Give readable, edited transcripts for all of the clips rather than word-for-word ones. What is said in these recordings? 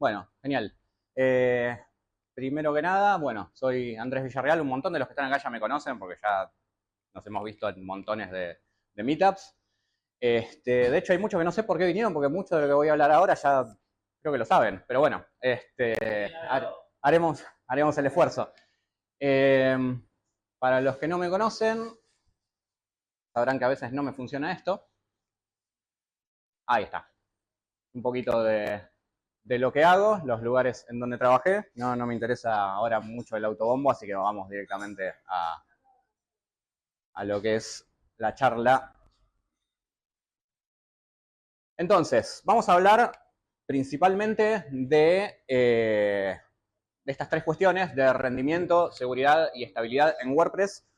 Bueno, genial. Primero que nada, bueno, soy Andrés Villarreal. Un montón de los que están acá ya me conocen porque ya nos hemos visto en montones de meetups. De hecho, hay muchos que no sé por qué vinieron, porque mucho de lo que voy a hablar ahora ya creo que lo saben. Pero bueno, haremos el esfuerzo. Para los que no me conocen, sabrán que a veces no me funciona esto. Ahí está. Un poquito de lo que hago, los lugares en donde trabajé. No me interesa ahora mucho el autobombo, así que vamos directamente a lo que es la charla. Entonces, vamos a hablar principalmente de estas tres cuestiones, de rendimiento, seguridad y estabilidad en WordPress,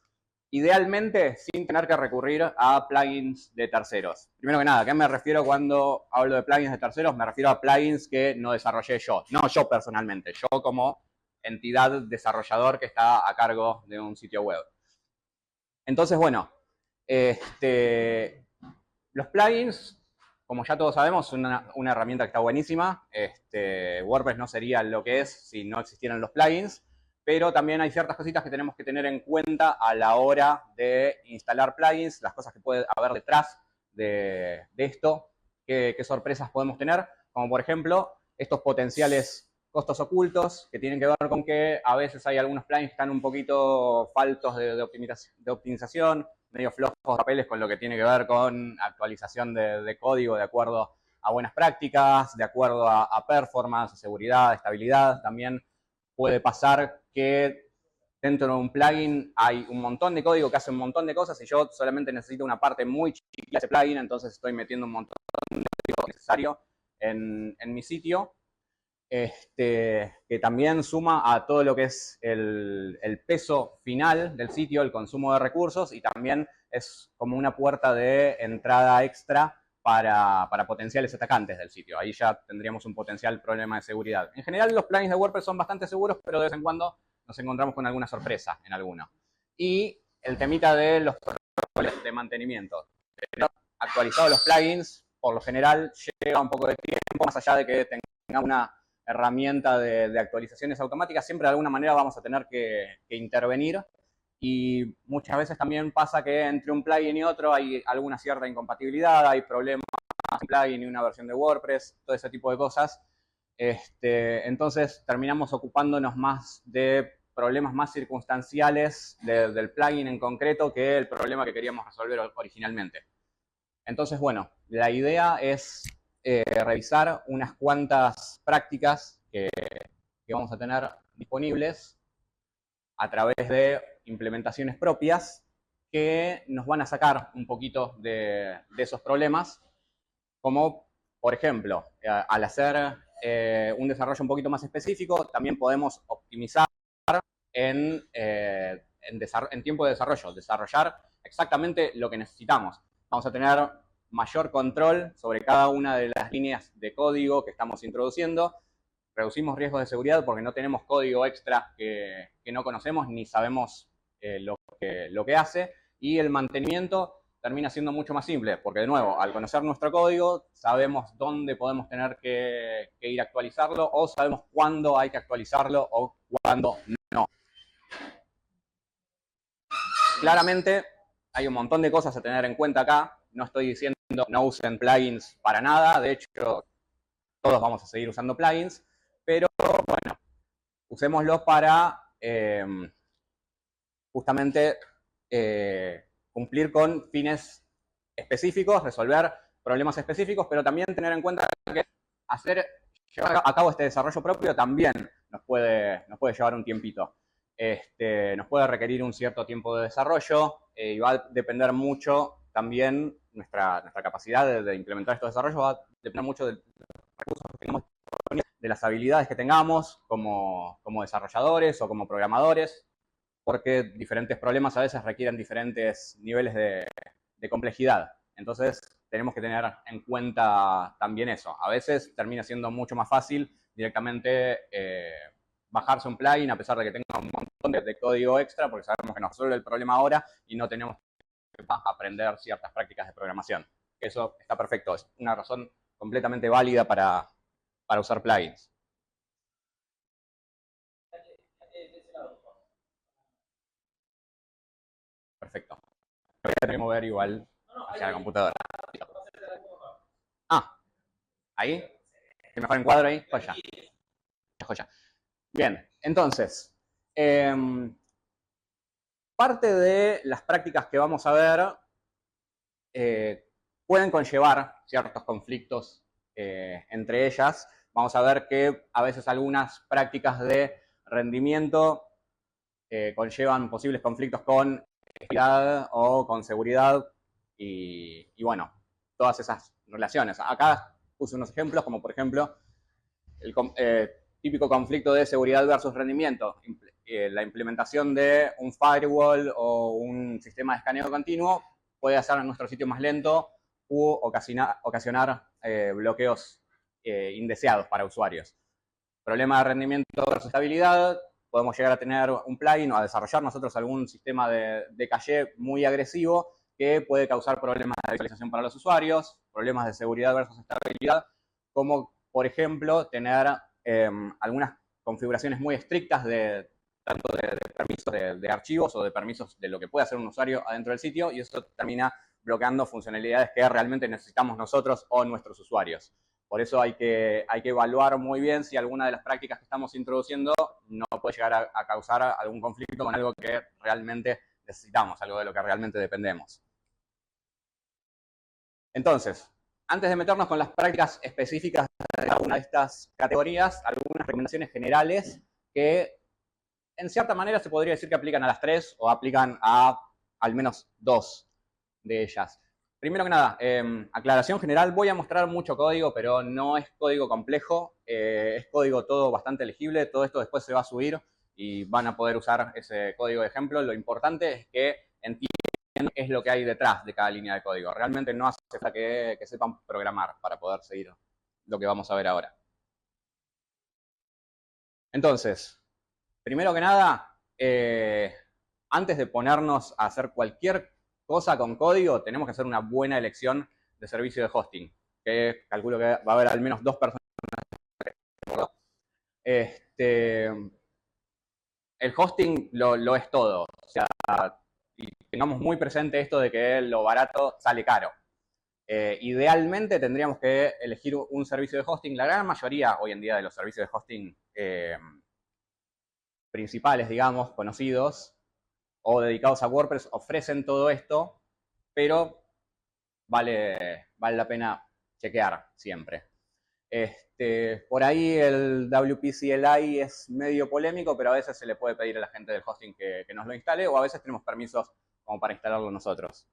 idealmente sin tener que recurrir a plugins de terceros. Primero que nada, ¿a qué me refiero cuando hablo de plugins de terceros? Me refiero a plugins que no desarrollé yo, no yo personalmente, yo como entidad desarrollador que está a cargo de un sitio web. Entonces, bueno, los plugins, como ya todos sabemos, son una herramienta que está buenísima. WordPress no sería lo que es si no existieran los plugins, pero también hay ciertas cositas que tenemos que tener en cuenta a la hora de instalar plugins, las cosas que puede haber detrás de esto, qué sorpresas podemos tener, como por ejemplo estos potenciales costos ocultos que tienen que ver con que a veces hay algunos plugins que están un poquito faltos de optimización, medio flojos papeles con lo que tiene que ver con actualización de código de acuerdo a buenas prácticas, de acuerdo a performance, a seguridad, a estabilidad. También puede pasar que dentro de un plugin hay un montón de código que hace un montón de cosas y yo solamente necesito una parte muy chiquita de ese plugin, entonces estoy metiendo un montón de código necesario en mi sitio. Que también suma a todo lo que es el peso final del sitio, el consumo de recursos, y también es como una puerta de entrada extra para potenciales atacantes del sitio. Ahí ya tendríamos un potencial problema de seguridad. En general, los plugins de WordPress son bastante seguros, pero de vez en cuando nos encontramos con alguna sorpresa en alguno. Y el temita de los protocolos de mantenimiento. Actualizados los plugins, por lo general, lleva un poco de tiempo, más allá de que tenga una herramienta de actualizaciones automáticas, siempre de alguna manera vamos a tener que intervenir, y muchas veces también pasa que entre un plugin y otro hay alguna cierta incompatibilidad, hay problemas con un plugin y una versión de WordPress, todo ese tipo de cosas. Entonces terminamos ocupándonos más de problemas más circunstanciales del plugin en concreto que el problema que queríamos resolver originalmente. Entonces, bueno, la idea es revisar unas cuantas prácticas que vamos a tener disponibles a través de implementaciones propias que nos van a sacar un poquito de esos problemas, como por ejemplo, al hacer un desarrollo un poquito más específico, también podemos optimizar en tiempo de desarrollo, desarrollar exactamente lo que necesitamos. Vamos a tener mayor control sobre cada una de las líneas de código que estamos introduciendo. Reducimos riesgos de seguridad porque no tenemos código extra que no conocemos ni sabemos lo que hace. Y el mantenimiento termina siendo mucho más simple, porque de nuevo, al conocer nuestro código, sabemos dónde podemos tener que ir a actualizarlo, o sabemos cuándo hay que actualizarlo o cuándo no. Claramente hay un montón de cosas a tener en cuenta acá. No estoy diciendo no usen plugins para nada. De hecho, todos vamos a seguir usando plugins. Pero bueno, usémoslos para justamente cumplir con fines específicos, resolver problemas específicos, pero también tener en cuenta que llevar a cabo este desarrollo propio también nos puede llevar un tiempito. Nos puede requerir un cierto tiempo de desarrollo y va a depender mucho también nuestra capacidad de implementar estos desarrollos, va a depender mucho de los recursos que tengamos, de las habilidades que tengamos como desarrolladores o como programadores, porque diferentes problemas a veces requieren diferentes niveles de complejidad. Entonces tenemos que tener en cuenta también eso. A veces termina siendo mucho más fácil directamente bajarse un plugin a pesar de que tenga un montón de código extra, porque sabemos que nos resuelve el problema ahora y no tenemos que aprender ciertas prácticas de programación. Eso está perfecto, es una razón completamente válida para usar plugins. Perfecto. Voy a tener que mover igual hacia la computadora. Ah, ahí. ¿El mejor encuadro ahí? Joya. Joya. Bien, entonces, parte de las prácticas que vamos a ver pueden conllevar ciertos conflictos entre ellas. Vamos a ver que a veces algunas prácticas de rendimiento conllevan posibles conflictos con equidad o con seguridad y bueno, todas esas relaciones. Acá puse unos ejemplos, como por ejemplo el típico conflicto de seguridad versus rendimiento. La implementación de un firewall o un sistema de escaneo continuo puede hacer nuestro sitio más lento u ocasionar bloqueos indeseados para usuarios. Problema de rendimiento versus estabilidad, podemos llegar a tener un plugin o a desarrollar nosotros algún sistema de caché muy agresivo que puede causar problemas de visualización para los usuarios, problemas de seguridad versus estabilidad, como por ejemplo tener algunas configuraciones muy estrictas tanto de permisos de archivos o de permisos de lo que puede hacer un usuario adentro del sitio, y eso termina bloqueando funcionalidades que realmente necesitamos nosotros o nuestros usuarios. Por eso hay que evaluar muy bien si alguna de las prácticas que estamos introduciendo no puede llegar a causar algún conflicto con algo que realmente necesitamos, algo de lo que realmente dependemos. Entonces, antes de meternos con las prácticas específicas de cada una de estas categorías, algunas recomendaciones generales que en cierta manera se podría decir que aplican a las tres o aplican a al menos dos de ellas. Primero que nada, aclaración general, voy a mostrar mucho código, pero no es código complejo, es código todo bastante legible, todo esto después se va a subir y van a poder usar ese código de ejemplo. Lo importante es que entiendan qué es lo que hay detrás de cada línea de código. Realmente no hace falta que sepan programar para poder seguir lo que vamos a ver ahora. Entonces, primero que nada, antes de ponernos a hacer cualquier cosa con código, tenemos que hacer una buena elección de servicio de hosting, que calculo que va a haber al menos 2 personas. El hosting lo es todo. O sea, y tengamos muy presente esto de que lo barato sale caro. Idealmente tendríamos que elegir un servicio de hosting. La gran mayoría hoy en día de los servicios de hosting principales, digamos, conocidos o dedicados a WordPress ofrecen todo esto, pero vale la pena chequear siempre. Por ahí el WP CLI es medio polémico, pero a veces se le puede pedir a la gente del hosting que nos lo instale, o a veces tenemos permisos como para instalarlo nosotros.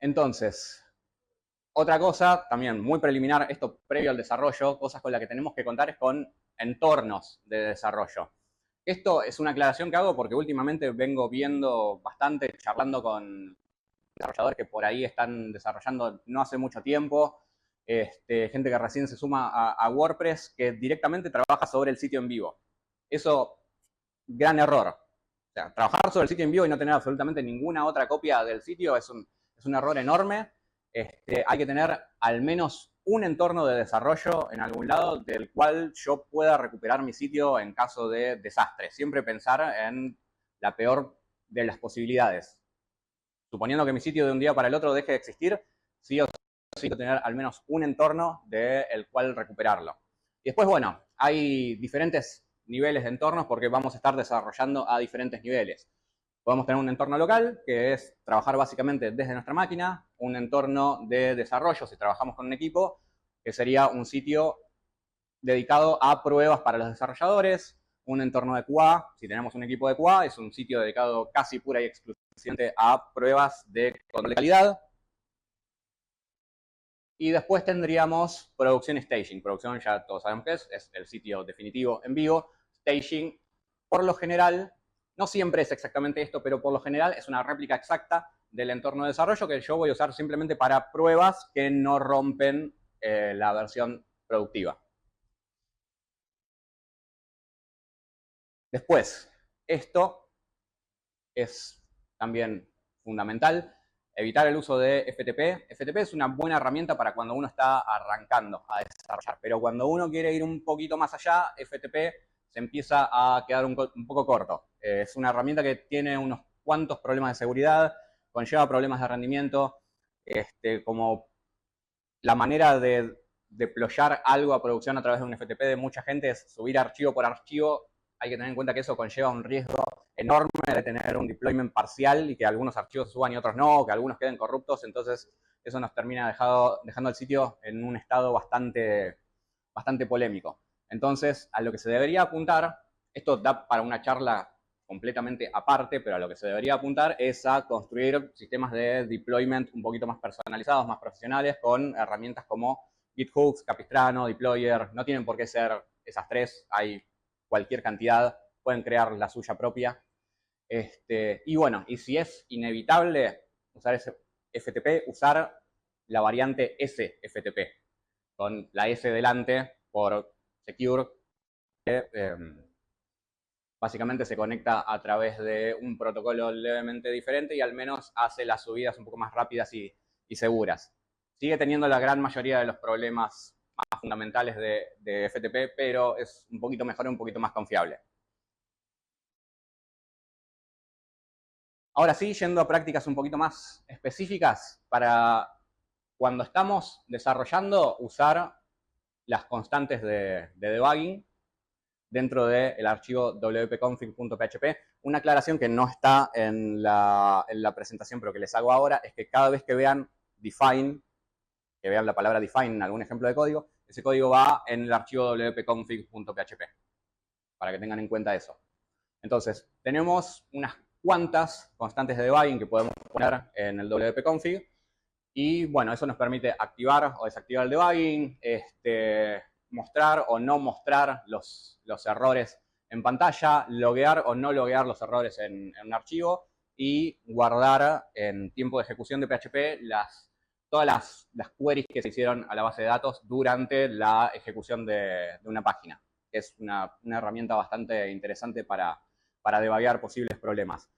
Entonces, otra cosa, también muy preliminar, esto previo al desarrollo, cosas con las que tenemos que contar es con entornos de desarrollo. Esto es una aclaración que hago porque últimamente vengo viendo bastante, charlando con desarrolladores que por ahí están desarrollando no hace mucho tiempo, gente que recién se suma a WordPress, que directamente trabaja sobre el sitio en vivo. Eso, gran error. O sea, trabajar sobre el sitio en vivo y no tener absolutamente ninguna otra copia del sitio es un error enorme. Hay que tener al menos un entorno de desarrollo en algún lado del cual yo pueda recuperar mi sitio en caso de desastre. Siempre pensar en la peor de las posibilidades. Suponiendo que mi sitio de un día para el otro deje de existir, sí o sí necesito tener al menos un entorno del cual recuperarlo. Y después, bueno, hay diferentes niveles de entornos porque vamos a estar desarrollando a diferentes niveles. Podemos tener un entorno local, que es trabajar básicamente desde nuestra máquina, un entorno de desarrollo, si trabajamos con un equipo, que sería un sitio dedicado a pruebas para los desarrolladores, un entorno de QA, si tenemos un equipo de QA, es un sitio dedicado casi pura y exclusivamente a pruebas de control de calidad. Y después tendríamos producción y staging. Producción ya todos sabemos qué es el sitio definitivo en vivo. Staging, por lo general, no siempre es exactamente esto, pero por lo general es una réplica exacta del entorno de desarrollo que yo voy a usar simplemente para pruebas que no rompen la versión productiva. Después, esto es también fundamental, evitar el uso de FTP. FTP es una buena herramienta para cuando uno está arrancando a desarrollar, pero cuando uno quiere ir un poquito más allá, FTP se empieza a quedar un poco corto. Es una herramienta que tiene unos cuantos problemas de seguridad, conlleva problemas de rendimiento, como la manera de deployar algo a producción a través de un FTP de mucha gente es subir archivo por archivo. Hay que tener en cuenta que eso conlleva un riesgo enorme de tener un deployment parcial y que algunos archivos suban y otros no, que algunos queden corruptos. Entonces eso nos termina dejando el sitio en un estado bastante polémico. Entonces, a lo que se debería apuntar, esto da para una charla completamente aparte, pero a lo que se debería apuntar es a construir sistemas de deployment un poquito más personalizados, más profesionales, con herramientas como GitHooks, Capistrano, Deployer. No tienen por qué ser esas tres, hay cualquier cantidad, pueden crear la suya propia. Y bueno, y si es inevitable usar ese FTP, usar la variante SFTP, con la S delante por Secure, que básicamente se conecta a través de un protocolo levemente diferente y al menos hace las subidas un poco más rápidas y seguras. Sigue teniendo la gran mayoría de los problemas más fundamentales de FTP, pero es un poquito mejor y un poquito más confiable. Ahora sí, yendo a prácticas un poquito más específicas, para cuando estamos desarrollando, usar las constantes de debugging dentro del archivo wp-config.php. Una aclaración que no está en la presentación, pero que les hago ahora, es que cada vez que vean define, que vean la palabra define en algún ejemplo de código, ese código va en el archivo wp-config.php, para que tengan en cuenta eso. Entonces, tenemos unas cuantas constantes de debugging que podemos poner en el wp-config, y bueno, eso nos permite activar o desactivar el debugging, mostrar o no mostrar los errores en pantalla, loguear o no loguear los errores en un archivo y guardar en tiempo de ejecución de PHP todas las queries que se hicieron a la base de datos durante la ejecución de una página. Es una herramienta bastante interesante para debuguear posibles problemas.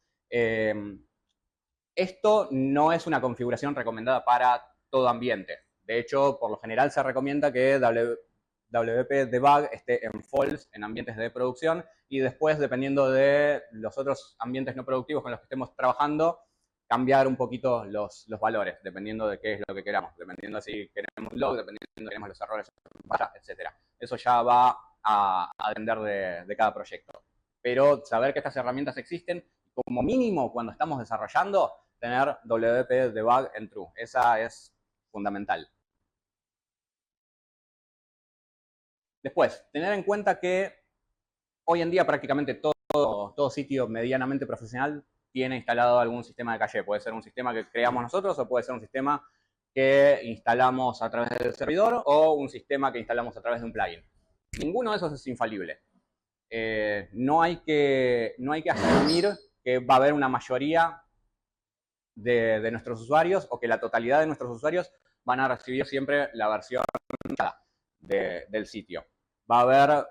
Esto no es una configuración recomendada para todo ambiente. De hecho, por lo general se recomienda que WP Debug esté en false en ambientes de producción y después, dependiendo de los otros ambientes no productivos con los que estemos trabajando, cambiar un poquito los valores, dependiendo de qué es lo que queramos, dependiendo de si queremos un log, dependiendo de si queremos los errores, etc. Eso ya va a depender de cada proyecto. Pero saber que estas herramientas existen, como mínimo cuando estamos desarrollando, tener WP Debug en true. Esa es fundamental. Después, tener en cuenta que hoy en día prácticamente todo sitio medianamente profesional tiene instalado algún sistema de caché. Puede ser un sistema que creamos nosotros o puede ser un sistema que instalamos a través del servidor o un sistema que instalamos a través de un plugin. Ninguno de esos es infalible. No hay que asumir que va a haber una mayoría de nuestros usuarios o que la totalidad de nuestros usuarios van a recibir siempre la versión del sitio. Va a haber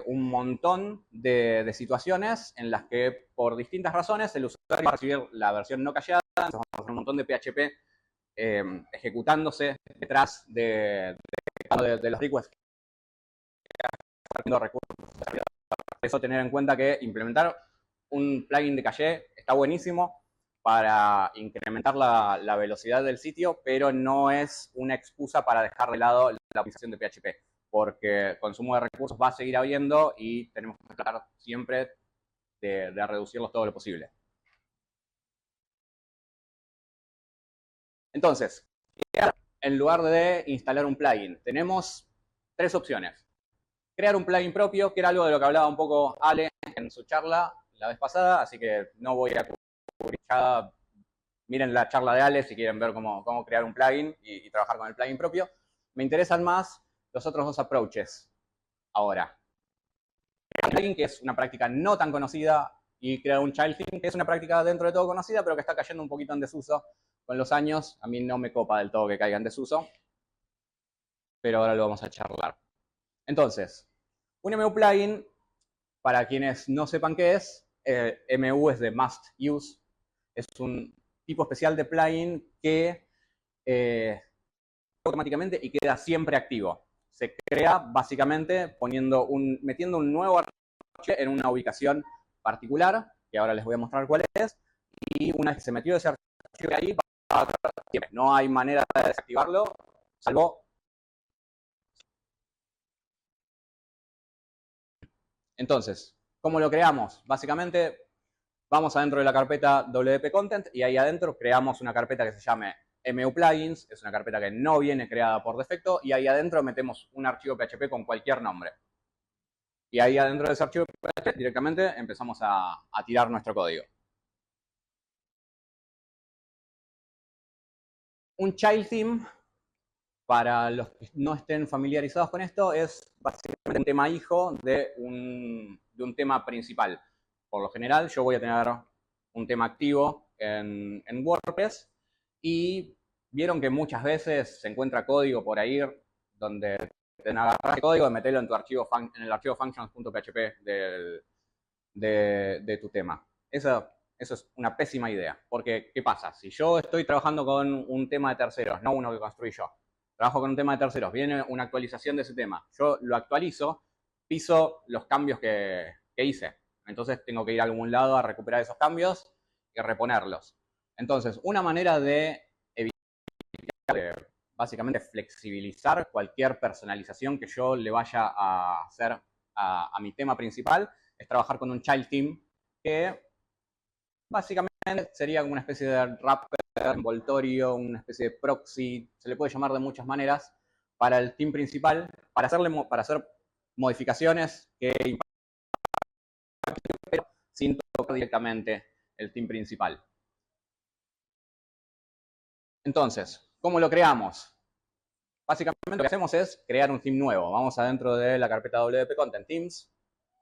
un montón de situaciones en las que por distintas razones el usuario va a recibir la versión no cacheada, entonces vamos a hacer un montón de PHP ejecutándose detrás de los requests que recursos. Por eso tener en cuenta que implementar un plugin de caché está buenísimo para incrementar la velocidad del sitio, pero no es una excusa para dejar de lado la optimización de PHP, porque consumo de recursos va a seguir habiendo y tenemos que tratar siempre de reducirlos todo lo posible. Entonces, en lugar de instalar un plugin, tenemos tres opciones. Crear un plugin propio, que era algo de lo que hablaba un poco Ale en su charla la vez pasada, así que no voy a cubrir ya. Miren la charla de Ale si quieren ver cómo crear un plugin y trabajar con el plugin propio. Me interesan más los otros dos approaches ahora. Crear un plugin, que es una práctica no tan conocida, y crear un child theme, que es una práctica dentro de todo conocida, pero que está cayendo un poquito en desuso con los años. A mí no me copa del todo que caiga en desuso, pero ahora lo vamos a charlar. Entonces, un MU plugin, para quienes no sepan qué es, MU es de Must Use, es un tipo especial de plugin que automáticamente y queda siempre activo. se crea básicamente metiendo un nuevo archivo en una ubicación particular, que ahora les voy a mostrar cuál es, y una vez que se metió ese archivo ahí, no hay manera de desactivarlo, salvo... Entonces, ¿cómo lo creamos? Básicamente, vamos adentro de la carpeta WP Content y ahí adentro creamos una carpeta que se llame MU Plugins, es una carpeta que no viene creada por defecto, y ahí adentro metemos un archivo PHP con cualquier nombre. Y ahí adentro de ese archivo PHP directamente empezamos a tirar nuestro código. Un child theme, para los que no estén familiarizados con esto, es básicamente un tema hijo de un tema principal. Por lo general, yo voy a tener un tema activo en WordPress y vieron que muchas veces se encuentra código por ahí donde te agarras el código y meterlo en tu archivo en el archivo functions.php de tu tema. Eso es una pésima idea, porque ¿qué pasa? Si yo estoy trabajando con un tema de terceros, no uno que construí yo, trabajo con un tema de terceros, viene una actualización de ese tema, yo lo actualizo, piso los cambios que hice. Entonces tengo que ir a algún lado a recuperar esos cambios y reponerlos. Entonces, una manera de evitar, básicamente flexibilizar cualquier personalización que yo le vaya a hacer a mi tema principal, es trabajar con un child theme que básicamente sería una especie de wrapper, envoltorio, una especie de proxy, se le puede llamar de muchas maneras, para el theme principal, para hacer modificaciones que impacten, pero sin tocar directamente el theme principal. Entonces, ¿cómo lo creamos? Básicamente lo que hacemos es crear un theme nuevo. Vamos adentro de la carpeta WP Content Themes,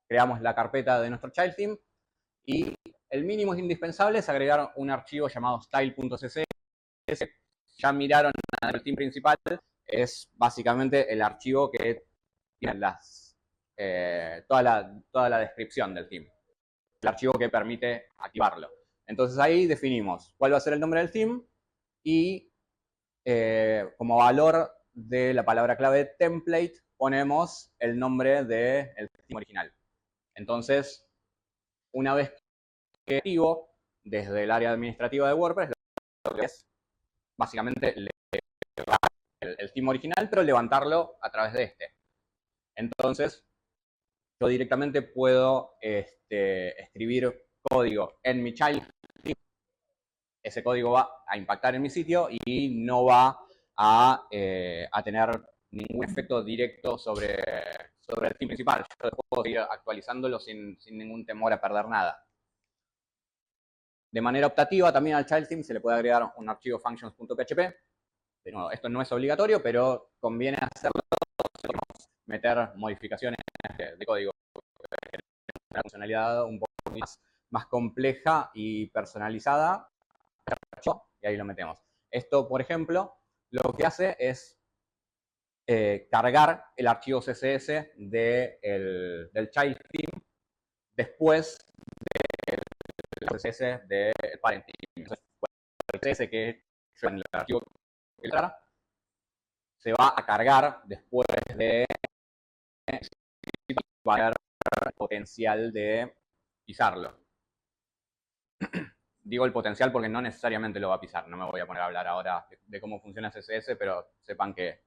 creamos la carpeta de nuestro child theme y el mínimo indispensable es agregar un archivo llamado style.css. Ya miraron el theme principal, es básicamente el archivo que tiene toda la descripción del theme. El archivo que permite activarlo. Entonces ahí definimos cuál va a ser el nombre del theme y como valor de la palabra clave template ponemos el nombre del theme original. Entonces, una vez que activo desde el área administrativa de WordPress, lo que es básicamente el theme original, pero levantarlo a través de este. Entonces, yo directamente puedo escribir código en mi child theme. Ese código va a impactar en mi sitio y no va a tener ningún efecto directo sobre el theme principal. Yo puedo seguir actualizándolo sin ningún temor a perder nada. De manera optativa, también al child theme se le puede agregar un archivo functions.php. De nuevo, esto no es obligatorio, pero conviene hacerlo si queremos meter modificaciones de código. Una funcionalidad un poco más compleja y personalizada, y ahí lo metemos. Esto, por ejemplo, lo que hace es cargar el archivo CSS del child theme después del CSS del parent theme. Entonces, el CSS que yo en el archivo que se va a cargar después de el potencial de pisarlo. Digo el potencial porque no necesariamente lo va a pisar. No me voy a poner a hablar ahora de cómo funciona CSS, pero sepan que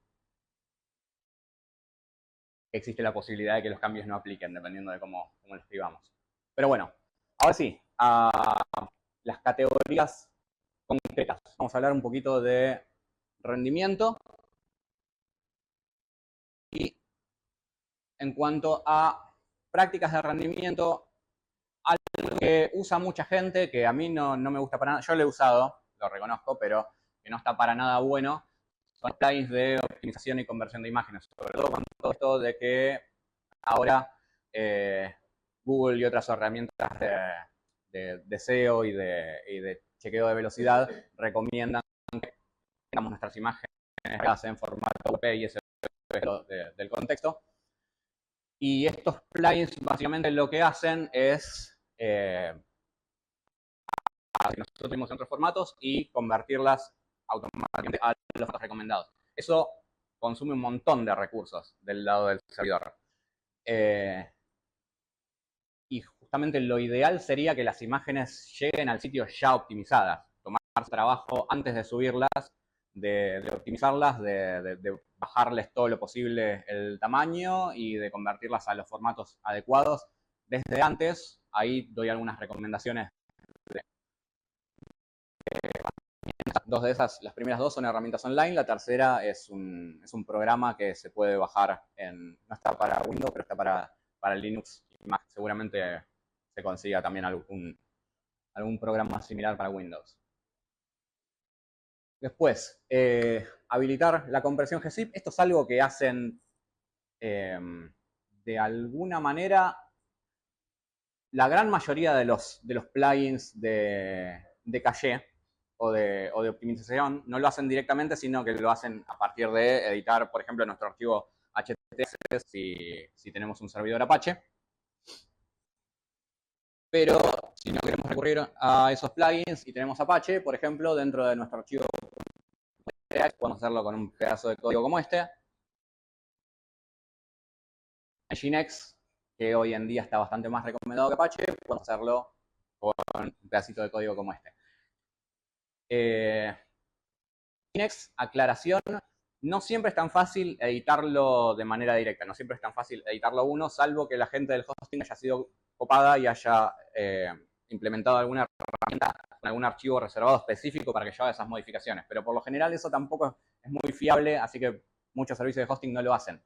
existe la posibilidad de que los cambios no apliquen dependiendo de cómo lo escribamos. Pero bueno, ahora sí, a las categorías concretas. Vamos a hablar un poquito de rendimiento. Y en cuanto a prácticas de rendimiento, algo que usa mucha gente, que a mí no me gusta para nada, yo lo he usado, lo reconozco, pero que no está para nada bueno, son plugins de optimización y conversión de imágenes, sobre todo con todo esto de que ahora Google y otras herramientas de SEO y de chequeo de velocidad recomiendan que tengamos nuestras imágenes en formato WP y ese del contexto. Y estos plugins básicamente lo que hacen es que nosotros tenemos en otros formatos y convertirlas automáticamente a los formatos recomendados. Eso consume un montón de recursos del lado del servidor. Y justamente lo ideal sería que las imágenes lleguen al sitio ya optimizadas, tomar trabajo antes de subirlas, de optimizarlas, de bajarles todo lo posible el tamaño y de convertirlas a los formatos adecuados desde antes. Ahí doy algunas recomendaciones. Dos de esas, las primeras dos son herramientas online, la tercera es un programa que se puede bajar no está para Windows, pero está para Linux y Mac. Seguramente se consiga también algún programa similar para Windows. Después, habilitar la compresión gzip. Esto es algo que hacen de alguna manera la gran mayoría de los plugins de caché o de optimización no lo hacen directamente, sino que lo hacen a partir de editar, por ejemplo, nuestro archivo HTTPS si tenemos un servidor Apache. Pero si no queremos recurrir a esos plugins y tenemos Apache, por ejemplo, dentro de nuestro archivo podemos hacerlo con un pedazo de código como este. En Nginx, que hoy en día está bastante más recomendado que Apache, podemos hacerlo con un pedacito de código como este. Nginx, aclaración, no siempre es tan fácil editarlo de manera directa, no siempre es tan fácil editarlo uno, salvo que la gente del hosting haya sido copada y haya implementado alguna herramienta, algún archivo reservado específico para que yo haga esas modificaciones. Pero por lo general eso tampoco es muy fiable, así que muchos servicios de hosting no lo hacen.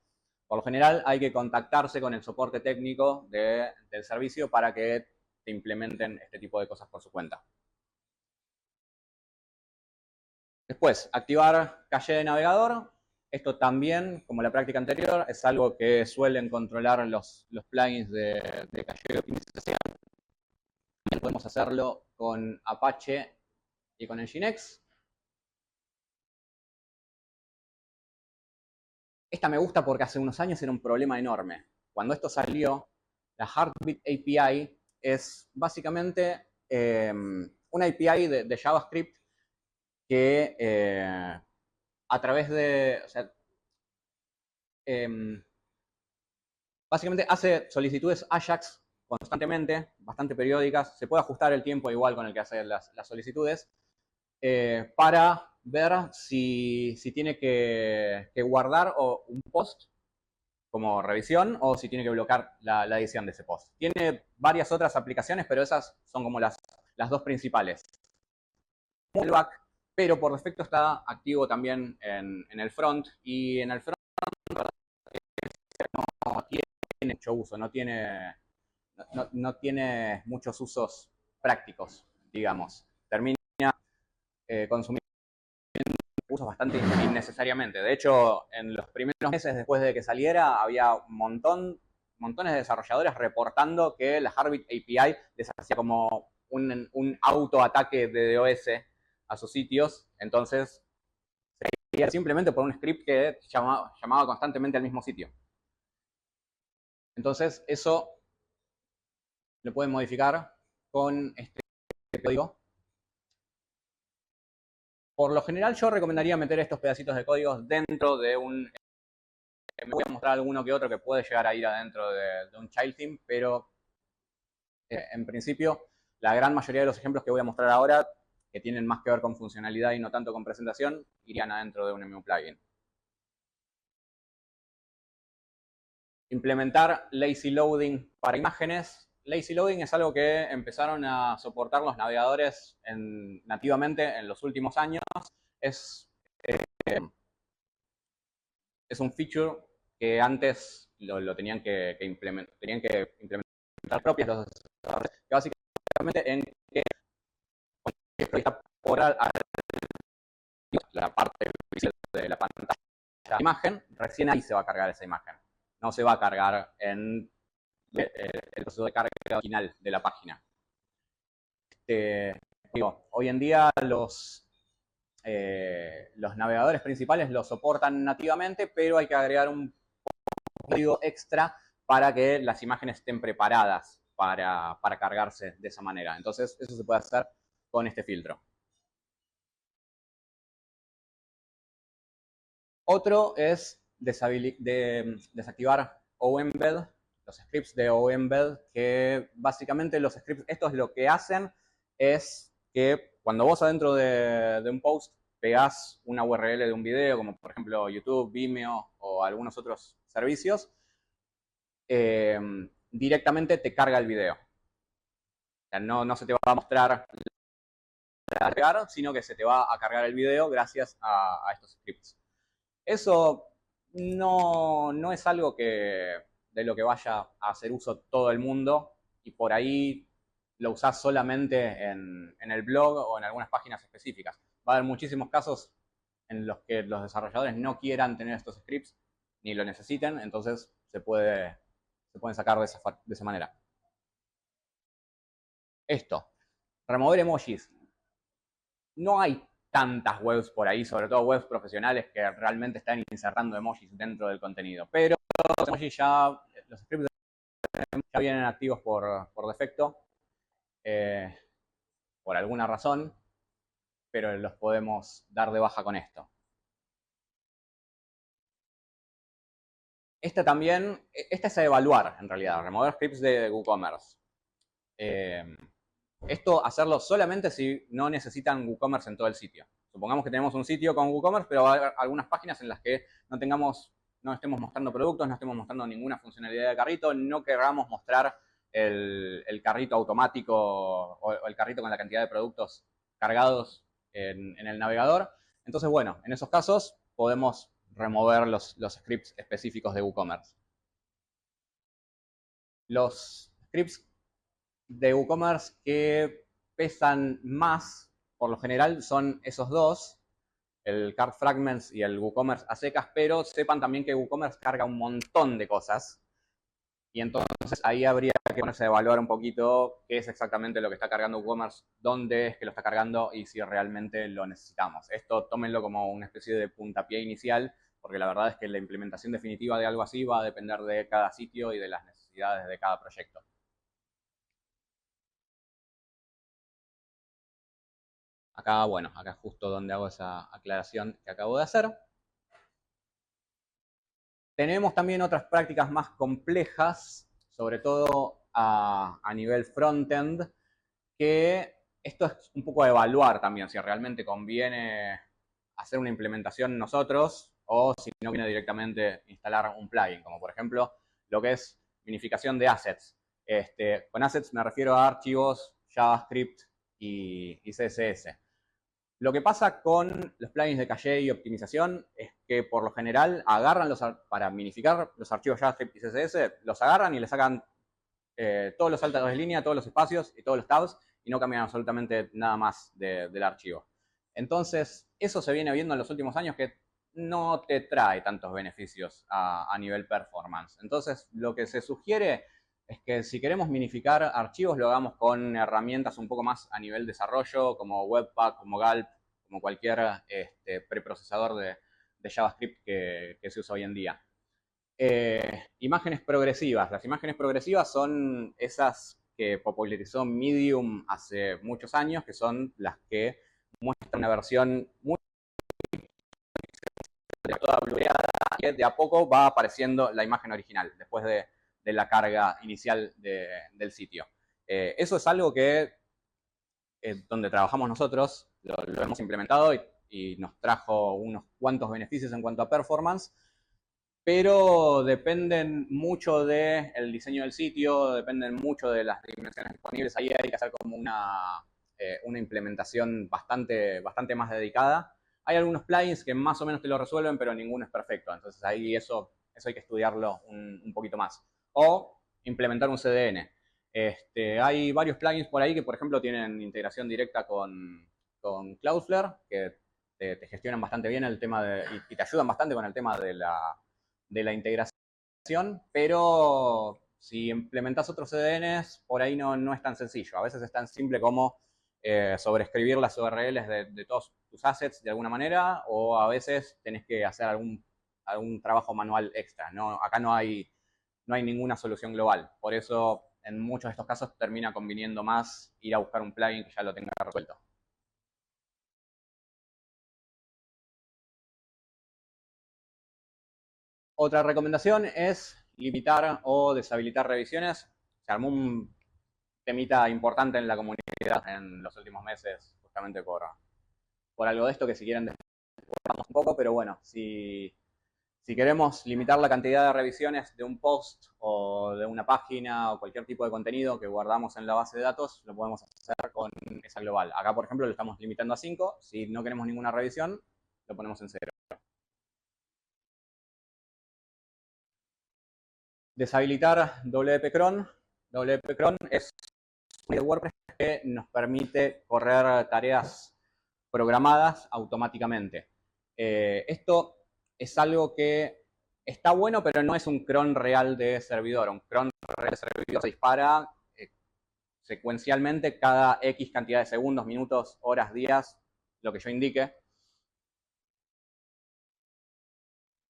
Por lo general hay que contactarse con el soporte técnico del servicio para que te implementen este tipo de cosas por su cuenta. Después, activar caché de navegador. Esto también, como la práctica anterior, es algo que suelen controlar los plugins de caché de optimización. También podemos hacerlo con Apache y con Nginx. Esta me gusta porque hace unos años era un problema enorme. Cuando esto salió, la Heartbeat API es básicamente una API de JavaScript que a través de, o sea, básicamente hace solicitudes AJAX constantemente, bastante periódicas. Se puede ajustar el tiempo igual con el que hace las solicitudes para ver si tiene que guardar un post como revisión o si tiene que bloquear la edición de ese post. Tiene varias otras aplicaciones, pero esas son como las dos principales. Fallback, pero por defecto está activo también en el front, y en el front no tiene mucho uso, no tiene muchos usos prácticos, digamos. Termina consumiendo recursos bastante innecesariamente. De hecho, en los primeros meses después de que saliera, había montones de desarrolladores reportando que la Heartbeat API les hacía como un autoataque de DOS a sus sitios. Entonces, sería simplemente por un script que llamaba constantemente al mismo sitio. Entonces, eso lo pueden modificar con este código. Por lo general, yo recomendaría meter estos pedacitos de códigos dentro de un... Me voy a mostrar alguno que otro que puede llegar a ir adentro de un child theme, pero en principio, la gran mayoría de los ejemplos que voy a mostrar ahora, que tienen más que ver con funcionalidad y no tanto con presentación, irían adentro de un MU plugin. Implementar lazy loading para imágenes. Lazy loading es algo que empezaron a soportar los navegadores nativamente en los últimos años. Es un feature que antes lo tenían que implementar propias los desarrolladores, que básicamente en que está por la parte de la pantalla de la imagen, recién ahí se va a cargar esa imagen. No se va a cargar en el proceso de carga final de la página. Hoy en día los navegadores principales lo soportan nativamente, pero hay que agregar un código extra para que las imágenes estén preparadas para cargarse de esa manera. Entonces, eso se puede hacer con este filtro. Otro es desactivar OEmbed, los scripts de OEmbed, que básicamente los scripts, estos lo que hacen es que cuando vos adentro de un post pegás una URL de un video, como por ejemplo YouTube, Vimeo o algunos otros servicios, directamente te carga el video. O sea, no se te va a mostrar cargar, sino que se te va a cargar el video gracias a estos scripts. Eso no es algo de lo que vaya a hacer uso todo el mundo y por ahí lo usás solamente en el blog o en algunas páginas específicas. Va a haber muchísimos casos en los que los desarrolladores no quieran tener estos scripts ni lo necesiten, entonces se pueden sacar de esa manera. Esto, remover emojis. No hay tantas webs por ahí, sobre todo webs profesionales que realmente están insertando emojis dentro del contenido. Pero los emojis los scripts ya vienen activos por defecto, por alguna razón, pero los podemos dar de baja con esto. Esta es a evaluar en realidad, remover scripts de WooCommerce. Esto hacerlo solamente si no necesitan WooCommerce en todo el sitio. Supongamos que tenemos un sitio con WooCommerce, pero va a haber algunas páginas en las que no estemos mostrando productos, no estemos mostrando ninguna funcionalidad de carrito, no queramos mostrar el carrito automático o el carrito con la cantidad de productos cargados en el navegador. Entonces, bueno, en esos casos podemos remover los scripts específicos de WooCommerce. Los scripts de WooCommerce que pesan más, por lo general, son esos dos, el Cart Fragments y el WooCommerce a secas, pero sepan también que WooCommerce carga un montón de cosas. Y entonces ahí habría que ponerse a evaluar un poquito qué es exactamente lo que está cargando WooCommerce, dónde es que lo está cargando y si realmente lo necesitamos. Esto tómenlo como una especie de puntapié inicial, porque la verdad es que la implementación definitiva de algo así va a depender de cada sitio y de las necesidades de cada proyecto. Acá, bueno, acá justo donde hago esa aclaración que acabo de hacer. Tenemos también otras prácticas más complejas, sobre todo a nivel frontend, que esto es un poco a evaluar también, si realmente conviene hacer una implementación nosotros o si no viene directamente instalar un plugin, como por ejemplo lo que es minificación de assets. Con assets me refiero a archivos, JavaScript y CSS. Lo que pasa con los plugins de caché y optimización es que por lo general agarran para minificar los archivos JavaScript y CSS, los agarran y le sacan todos los saltos de línea, todos los espacios y todos los tabs y no cambian absolutamente nada más del archivo. Entonces, eso se viene viendo en los últimos años que no te trae tantos beneficios a nivel performance. Entonces, lo que se sugiere es que si queremos minificar archivos, lo hagamos con herramientas un poco más a nivel desarrollo, como Webpack, como Gulp, como cualquier preprocesador de JavaScript que se usa hoy en día. Imágenes progresivas. Las imágenes progresivas son esas que popularizó Medium hace muchos años, que son las que muestran una versión muy toda blureada y de a poco va apareciendo la imagen original después de la carga inicial del sitio. Eso es algo que donde trabajamos nosotros, lo hemos implementado y nos trajo unos cuantos beneficios en cuanto a performance, pero dependen mucho del diseño del sitio, dependen mucho de las dimensiones disponibles. Ahí hay que hacer como una implementación bastante más dedicada. Hay algunos plugins que más o menos te lo resuelven, pero ninguno es perfecto. Entonces ahí eso hay que estudiarlo un poquito más. O implementar un CDN. Hay varios plugins por ahí que, por ejemplo, tienen integración directa con Cloudflare, que te gestionan bastante bien el tema y te ayudan bastante con el tema de la integración, pero si implementas otros CDNs, por ahí no es tan sencillo. A veces es tan simple como sobreescribir las URLs de todos tus assets de alguna manera, o a veces tenés que hacer algún trabajo manual extra. Acá no hay ninguna solución global. Por eso, en muchos de estos casos, termina conviniendo más ir a buscar un plugin que ya lo tenga resuelto. Otra recomendación es limitar o deshabilitar revisiones. Se armó un temita importante en la comunidad en los últimos meses, justamente por algo de esto, que si quieren después un poco, pero bueno, si queremos limitar la cantidad de revisiones de un post o de una página o cualquier tipo de contenido que guardamos en la base de datos, lo podemos hacer con esa global. Acá, por ejemplo, lo estamos limitando a 5. Si no queremos ninguna revisión, lo ponemos en 0. Deshabilitar WP cron. WP cron es un WordPress que nos permite correr tareas programadas automáticamente. Esto es algo que está bueno, pero no es un cron real de servidor. Un cron real de servidor se dispara secuencialmente cada X cantidad de segundos, minutos, horas, días, lo que yo indique.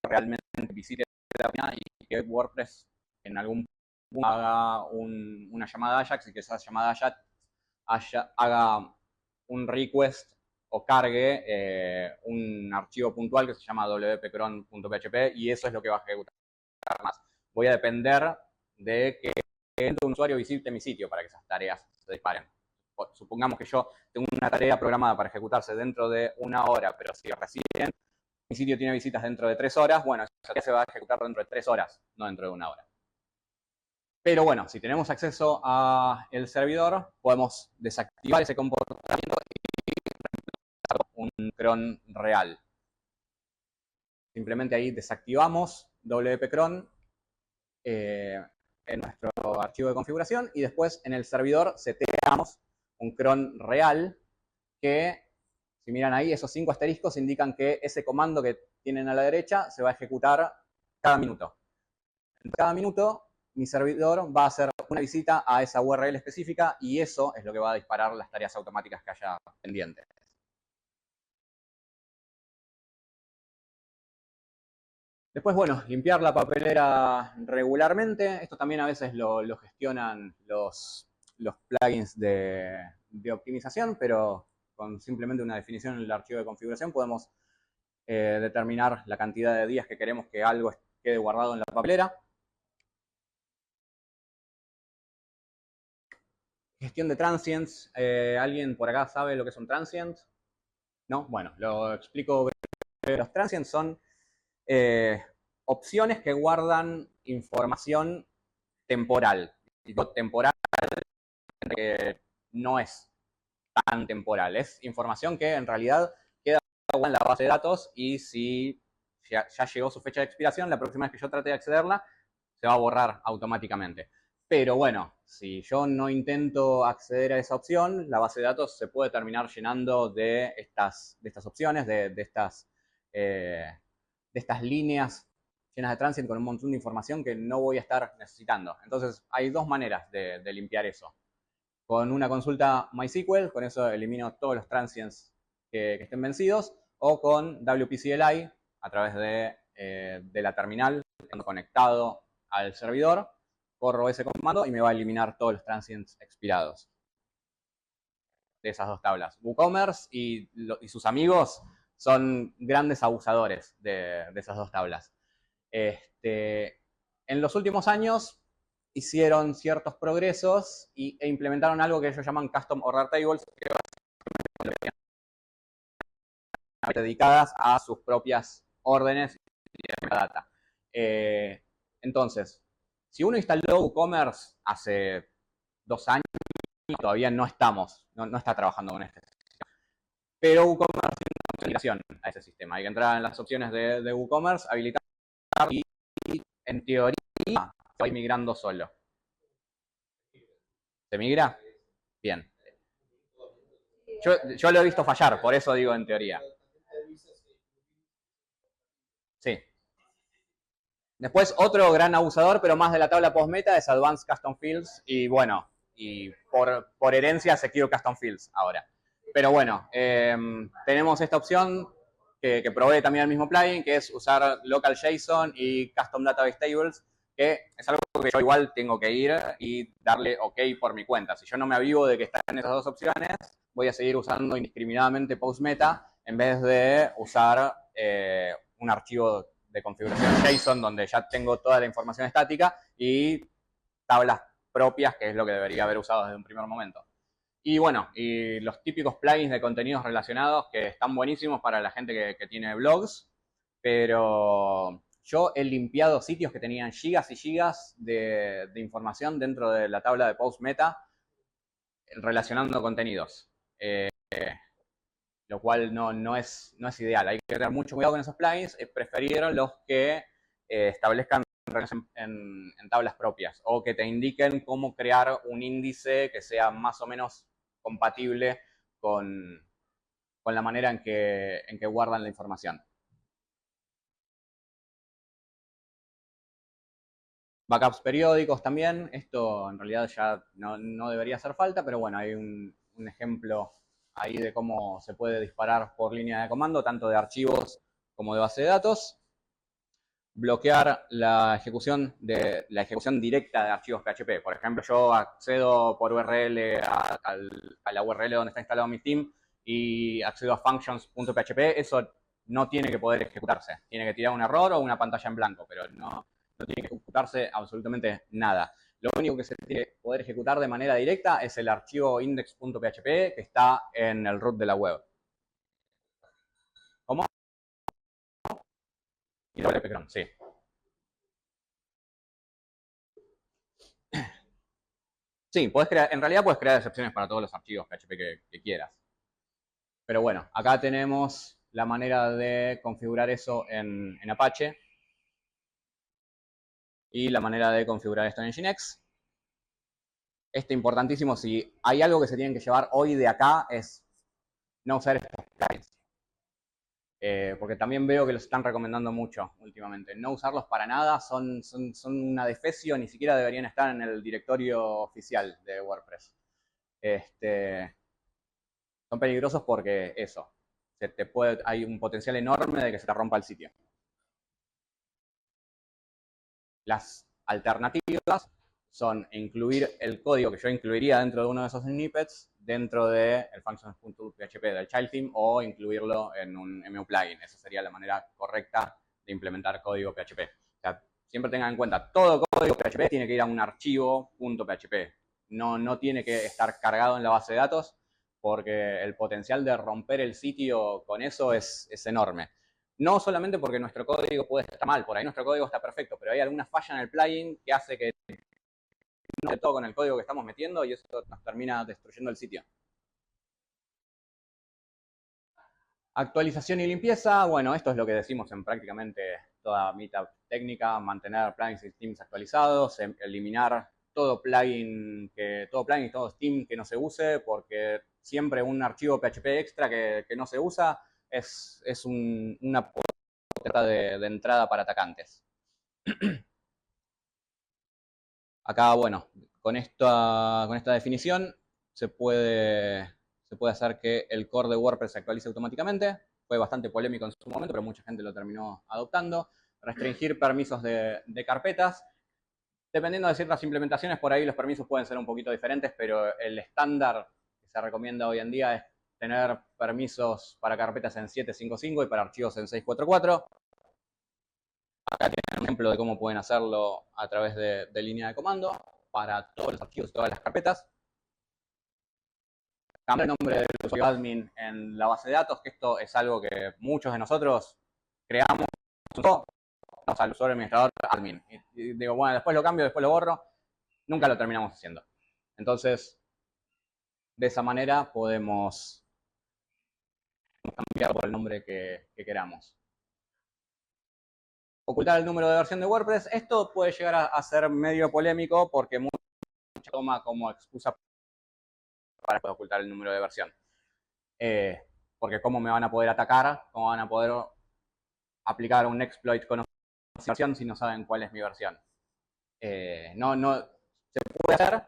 Realmente visite la página y que WordPress en algún punto haga una llamada Ajax y que esa llamada Ajax haga un request o cargue un archivo puntual que se llama wp-cron.php y eso es lo que va a ejecutar más. Voy a depender de que un usuario visite mi sitio para que esas tareas se disparen. Supongamos que yo tengo una tarea programada para ejecutarse dentro de 1 hora, pero si recién mi sitio tiene visitas dentro de 3 horas, bueno, esa tarea se va a ejecutar dentro de 3 horas, no dentro de 1 hora. Pero bueno, si tenemos acceso al servidor, podemos desactivar ese comportamiento y un cron real. Simplemente ahí desactivamos WP cron en nuestro archivo de configuración y después en el servidor seteamos un cron real que, si miran ahí, esos 5 asteriscos indican que ese comando que tienen a la derecha se va a ejecutar cada minuto. En cada minuto mi servidor va a hacer una visita a esa URL específica y eso es lo que va a disparar las tareas automáticas que haya pendientes. Después, bueno, limpiar la papelera regularmente. Esto también a veces lo gestionan los plugins de optimización, pero con simplemente una definición en el archivo de configuración podemos determinar la cantidad de días que queremos que algo quede guardado en la papelera. Gestión de transients. ¿Alguien por acá sabe lo que es un transient? ¿No? Bueno, lo explico breve. Los transients son opciones que guardan información temporal. Temporal que no es tan temporal. Es información que en realidad queda en la base de datos y si ya llegó su fecha de expiración, la próxima vez que yo trate de accederla, se va a borrar automáticamente. Pero bueno, si yo no intento acceder a esa opción, la base de datos se puede terminar llenando de estas opciones, de estas líneas llenas de transient con un montón de información que no voy a estar necesitando. Entonces, hay 2 maneras de limpiar eso. Con una consulta MySQL, con eso elimino todos los transients que estén vencidos, o con WP-CLI, a través de la terminal, conectado al servidor, corro ese comando y me va a eliminar todos los transients expirados de esas 2 tablas. WooCommerce y sus amigos son grandes abusadores de esas 2 tablas. En los últimos años hicieron ciertos progresos e implementaron algo que ellos llaman Custom Order Tables, que básicamente dedicadas a sus propias órdenes y data. Entonces, si uno instaló WooCommerce hace 2 años, todavía no está trabajando con este sistema. Pero WooCommerce tiene una aplicación a ese sistema. Hay que entrar en las opciones de WooCommerce, habilitar y en teoría va migrando solo. ¿Se migra? Bien. Yo lo he visto fallar, por eso digo en teoría. Sí. Después, otro gran abusador, pero más de la tabla post-meta, es Advanced Custom Fields. Y bueno, y por herencia Secure Custom Fields ahora. Pero bueno, tenemos esta opción que provee también el mismo plugin, que es usar Local JSON y Custom Database Tables, que es algo que yo igual tengo que ir y darle OK por mi cuenta. Si yo no me avivo de que están esas 2 opciones, voy a seguir usando indiscriminadamente post-meta en vez de usar un archivo de configuración JSON, donde ya tengo toda la información estática, y tablas propias, que es lo que debería haber usado desde un primer momento. Y bueno, y los típicos plugins de contenidos relacionados que están buenísimos para la gente que tiene blogs, pero yo he limpiado sitios que tenían gigas y gigas de información dentro de la tabla de post meta relacionando contenidos. Lo cual no es ideal. Hay que tener mucho cuidado con esos plugins. Preferir los que establezcan en tablas propias o que te indiquen cómo crear un índice que sea más o menos compatible con la manera en que guardan la información. Backups periódicos también. Esto en realidad ya no debería hacer falta, pero bueno, hay un ejemplo ahí de cómo se puede disparar por línea de comando, tanto de archivos como de base de datos. Bloquear la ejecución directa de archivos PHP. Por ejemplo, yo accedo por URL a la URL donde está instalado mi theme y accedo a functions.php. Eso no tiene que poder ejecutarse. Tiene que tirar un error o una pantalla en blanco, pero no tiene que ejecutarse absolutamente nada. Lo único que se tiene que poder ejecutar de manera directa es el archivo index.php que está en el root de la web. ¿Cómo? Y doble pecron, sí. Sí, en realidad puedes crear excepciones para todos los archivos PHP que quieras. Pero bueno, acá tenemos la manera de configurar eso en Apache y la manera de configurar esto en Nginx. Importantísimo, si hay algo que se tienen que llevar hoy de acá es no usar estos plugins. Porque también veo que los están recomendando mucho últimamente. No usarlos para nada, son una defecio, ni siquiera deberían estar en el directorio oficial de WordPress. Son peligrosos porque eso, hay un potencial enorme de que se te rompa el sitio. Las alternativas son incluir el código que yo incluiría dentro de uno de esos snippets dentro del functions.php del child theme o incluirlo en un MU plugin. Esa sería la manera correcta de implementar código PHP. O sea, siempre tengan en cuenta, todo código PHP tiene que ir a un archivo .php. No tiene que estar cargado en la base de datos porque el potencial de romper el sitio con eso es enorme. No solamente porque nuestro código puede estar mal, por ahí nuestro código está perfecto, pero hay alguna falla en el plugin que hace que no de todo con el código que estamos metiendo y eso nos termina destruyendo el sitio. Actualización y limpieza, bueno, esto es lo que decimos en prácticamente toda meetup técnica, mantener plugins y themes actualizados, eliminar todo plugin y todo theme que no se use, porque siempre un archivo PHP extra que no se usa es una puerta de entrada para atacantes. Acá, bueno, con esta definición se puede hacer que el core de WordPress se actualice automáticamente. Fue bastante polémico en su momento, pero mucha gente lo terminó adoptando. Restringir permisos de carpetas. Dependiendo de ciertas implementaciones, por ahí los permisos pueden ser un poquito diferentes, pero el estándar que se recomienda hoy en día es tener permisos para carpetas en 755 y para archivos en 644. Acá tienen un ejemplo de cómo pueden hacerlo a través de línea de comando para todos los archivos y todas las carpetas. Cambiar el nombre del usuario admin en la base de datos, que esto es algo que muchos de nosotros creamos. Vamos al usuario administrador admin. Y digo, bueno, después lo cambio, después lo borro. Nunca lo terminamos haciendo. Entonces, de esa manera podemos cambiar por el nombre que queramos. Ocultar el número de versión de WordPress. Esto puede llegar a ser medio polémico porque mucha toma como excusa para poder ocultar el número de versión. Porque cómo me van a poder atacar, cómo van a poder aplicar un exploit con esa versión si no saben cuál es mi versión. No se puede hacer,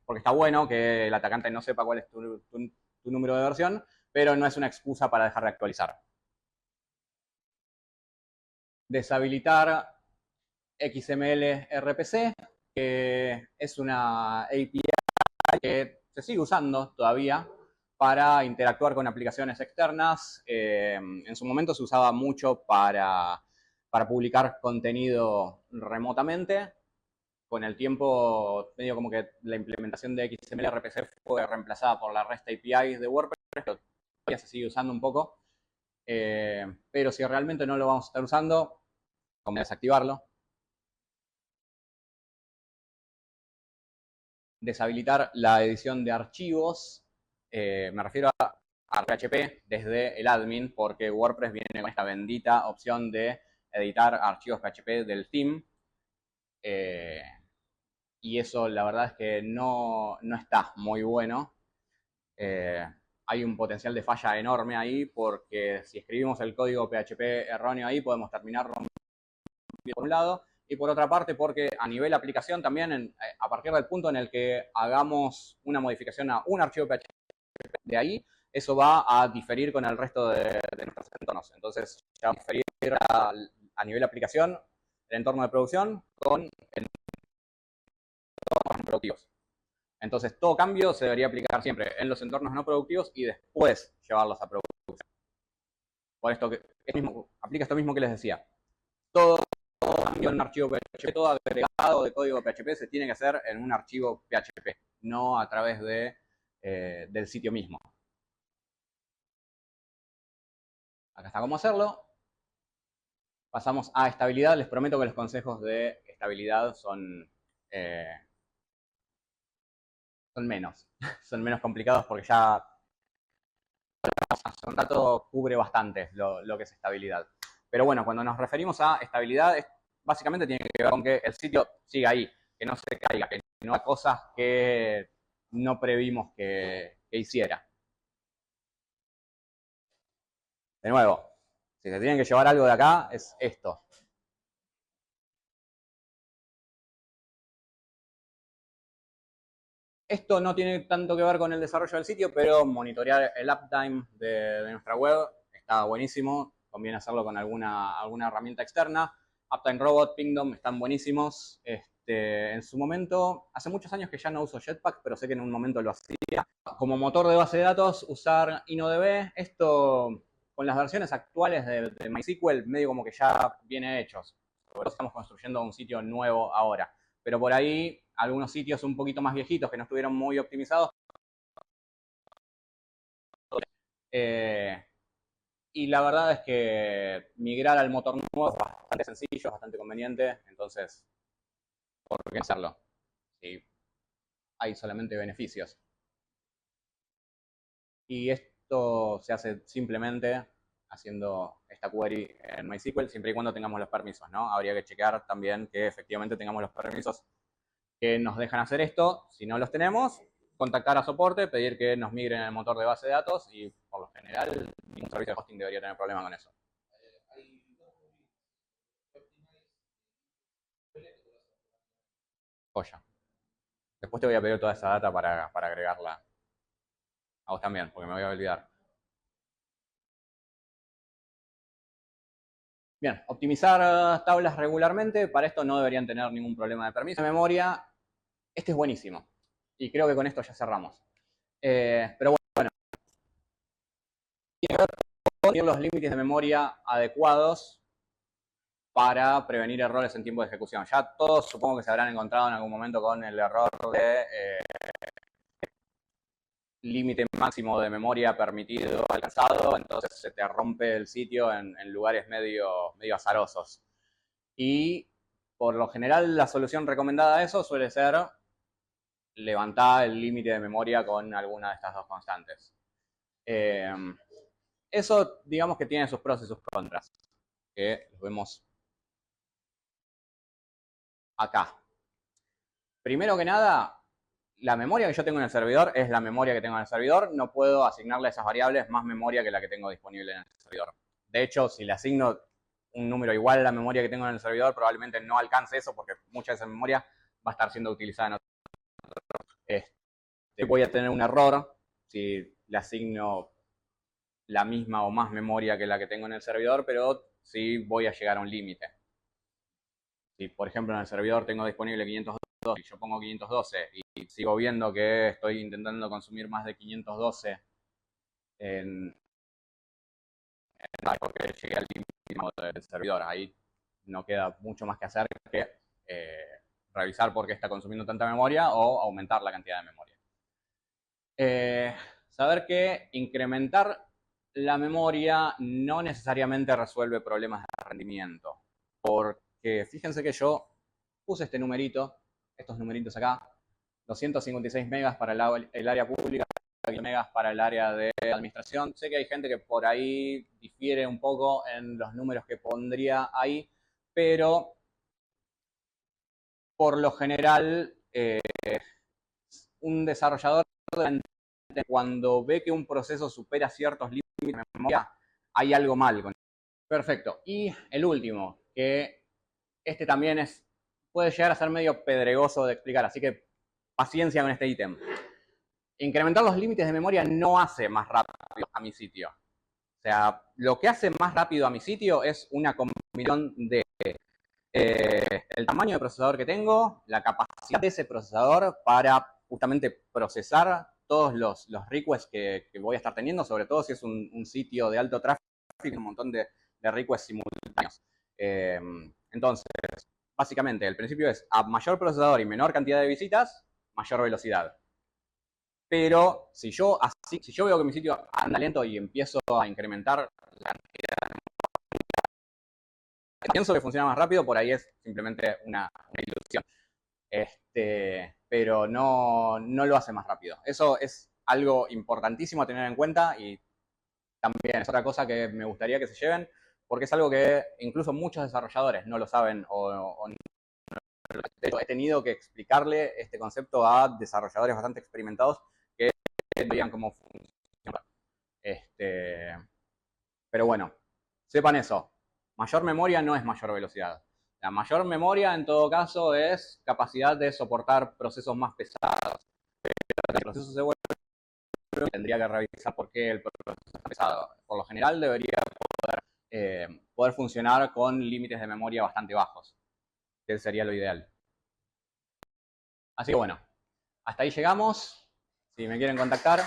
porque está bueno que el atacante no sepa cuál es tu número de versión, pero no es una excusa para dejar de actualizar. Deshabilitar XML RPC, que es una API que se sigue usando todavía para interactuar con aplicaciones externas. En su momento se usaba mucho para para publicar contenido remotamente. Con el tiempo, medio como que la implementación de XML RPC fue reemplazada por la REST API de WordPress, pero todavía se sigue usando un poco. Pero si realmente no lo vamos a estar usando, conviene desactivarlo. Deshabilitar la edición de archivos. Me refiero a PHP desde el admin, porque WordPress viene con esta bendita opción de editar archivos PHP del theme. Y eso la verdad es que no está muy bueno. Hay un potencial de falla enorme ahí, porque si escribimos el código PHP erróneo ahí, podemos terminar rompiendo por un lado, y por otra parte porque a nivel aplicación también, a partir del punto en el que hagamos una modificación a un archivo PHP de ahí, eso va a diferir con el resto de nuestros entornos. Entonces, ya va a diferir a nivel aplicación, el entorno de producción con entornos productivos. Entonces, todo cambio se debería aplicar siempre en los entornos no productivos y después llevarlos a producción. Por esto, aplica esto mismo que les decía. Todo cambio en un archivo PHP, todo agregado de código PHP se tiene que hacer en un archivo PHP, no a través del sitio mismo. Acá está cómo hacerlo. Pasamos a estabilidad. Les prometo que los consejos de estabilidad son menos. Son menos complicados porque ya hace un rato cubre bastante lo que es estabilidad. Pero bueno, cuando nos referimos a estabilidad, básicamente tiene que ver con que el sitio siga ahí, que no se caiga, que no haga cosas que no previmos que hiciera. De nuevo, si se tienen que llevar algo de acá, es esto. Esto no tiene tanto que ver con el desarrollo del sitio, pero monitorear el uptime de nuestra web está buenísimo. Conviene hacerlo con alguna herramienta externa. Uptime Robot, Pingdom están buenísimos. En su momento, hace muchos años que ya no uso Jetpack, pero sé que en un momento lo hacía. Como motor de base de datos, usar InnoDB. Esto, con las versiones actuales de MySQL, medio como que ya viene hechos. Por eso estamos construyendo un sitio nuevo ahora. Pero por ahí, algunos sitios un poquito más viejitos que no estuvieron muy optimizados. Y la verdad es que migrar al motor nuevo es bastante sencillo, es bastante conveniente. Entonces, ¿por qué hacerlo? Si hay solamente beneficios. Y esto se hace simplemente haciendo esta query en MySQL, siempre y cuando tengamos los permisos, ¿no? Habría que checar también que efectivamente tengamos los permisos que nos dejan hacer esto. Si no los tenemos, contactar a soporte, pedir que nos migren el motor de base de datos y por lo general ningún servicio de hosting debería tener problema con eso. Joya. Después te voy a pedir toda esa data para agregarla a vos también, porque me voy a olvidar. Bien, optimizar tablas regularmente. Para esto no deberían tener ningún problema de permiso de memoria. Este es buenísimo. Y creo que con esto ya cerramos. Pero bueno, tiene que ver con los límites de memoria adecuados para prevenir errores en tiempo de ejecución. Ya todos supongo que se habrán encontrado en algún momento con el error de límite máximo de memoria permitido alcanzado, entonces se te rompe el sitio en lugares medio azarosos. Y por lo general la solución recomendada a eso suele ser levantar el límite de memoria con alguna de estas dos constantes. Eso digamos que tiene sus pros y sus contras, que los vemos acá. Primero que nada, la memoria que yo tengo en el servidor es la memoria que tengo en el servidor. No puedo asignarle a esas variables más memoria que la que tengo disponible en el servidor. De hecho, si le asigno un número igual a la memoria que tengo en el servidor, probablemente no alcance eso porque mucha de esa memoria va a estar siendo utilizada en otro. Voy a tener un error si le asigno la misma o más memoria que la que tengo en el servidor, pero sí voy a llegar a un límite. Si, por ejemplo, en el servidor tengo disponible 512 y yo pongo 512 y sigo viendo que estoy intentando consumir más de 512 porque llegué al límite del servidor. Ahí no queda mucho más que hacer que revisar por qué está consumiendo tanta memoria o aumentar la cantidad de memoria. Saber que incrementar la memoria no necesariamente resuelve problemas de rendimiento. Porque fíjense que yo puse este numerito, estos numeritos acá, 256 megas para el área pública, 10 megas para el área de administración. Sé que hay gente que por ahí difiere un poco en los números que pondría ahí, pero por lo general un desarrollador cuando ve que un proceso supera ciertos límites de memoria, hay algo mal con. Perfecto. Y el último, que este también puede llegar a ser medio pedregoso de explicar, así que paciencia con este ítem. Incrementar los límites de memoria no hace más rápido a mi sitio. O sea, lo que hace más rápido a mi sitio es una combinación de el tamaño de procesador que tengo, la capacidad de ese procesador para justamente procesar todos los requests que voy a estar teniendo, sobre todo si es un sitio de alto tráfico, un montón de requests simultáneos. Entonces, básicamente, el principio es a mayor procesador y menor cantidad de visitas, mayor velocidad. Pero si yo veo que mi sitio anda lento y empiezo a incrementar la cantidad de pienso que funciona más rápido, por ahí es simplemente una ilusión. Pero no lo hace más rápido. Eso es algo importantísimo a tener en cuenta y también es otra cosa que me gustaría que se lleven, porque es algo que incluso muchos desarrolladores no lo saben o de hecho, he tenido que explicarle este concepto a desarrolladores bastante experimentados que veían cómo funciona. Pero bueno, sepan eso. Mayor memoria no es mayor velocidad. La mayor memoria, en todo caso, es capacidad de soportar procesos más pesados. Pero si el proceso se vuelve, tendría que revisar por qué el proceso está pesado. Por lo general, debería poder funcionar con límites de memoria bastante bajos, que sería lo ideal. Así que bueno, hasta ahí llegamos. Si me quieren contactar.